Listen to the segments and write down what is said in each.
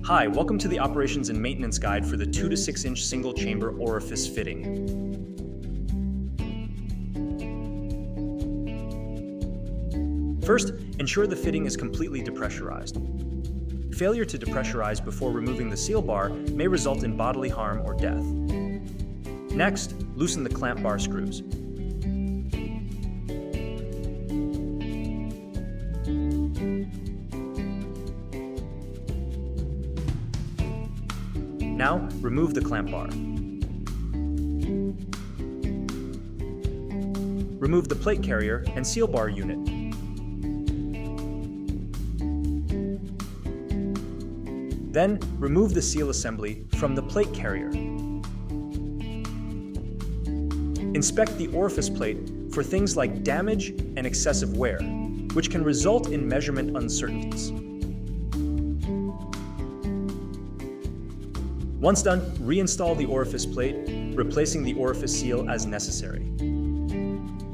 Hi, welcome to the operations and maintenance guide for the 2 to 6 inch single chamber orifice fitting. First, ensure the fitting is completely depressurized. Failure to depressurize before removing the seal bar may result in bodily harm or death. Next, loosen the clamp bar screws. Now, remove the clamp bar. Remove the plate carrier and seal bar unit. Then, remove the seal assembly from the plate carrier. Inspect the orifice plate for things like damage and excessive wear, which can result in measurement uncertainties. Once done, reinstall the orifice plate, replacing the orifice seal as necessary.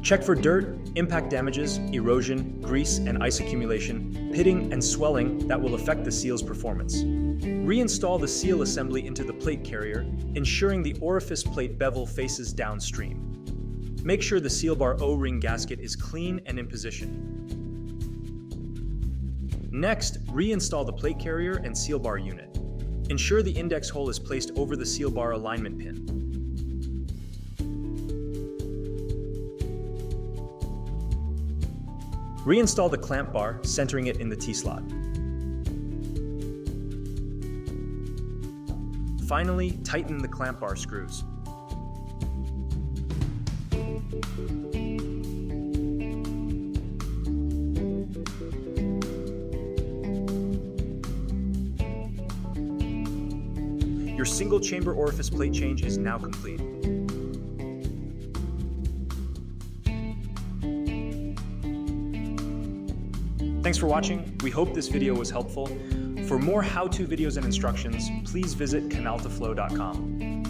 Check for dirt, impact damages, erosion, grease and ice accumulation, pitting and swelling that will affect the seal's performance. Reinstall the seal assembly into the plate carrier, ensuring the orifice plate bevel faces downstream. Make sure the seal bar O-ring gasket is clean and in position. Next, reinstall the plate carrier and seal bar unit. Ensure the index hole is placed over the seal bar alignment pin. Reinstall the clamp bar, centering it in the T-slot. Finally, tighten the clamp bar screws. Your single chamber orifice plate change is now complete. Thanks for watching. We hope this video was helpful. For more how-to videos and instructions, please visit canaltaflow.com.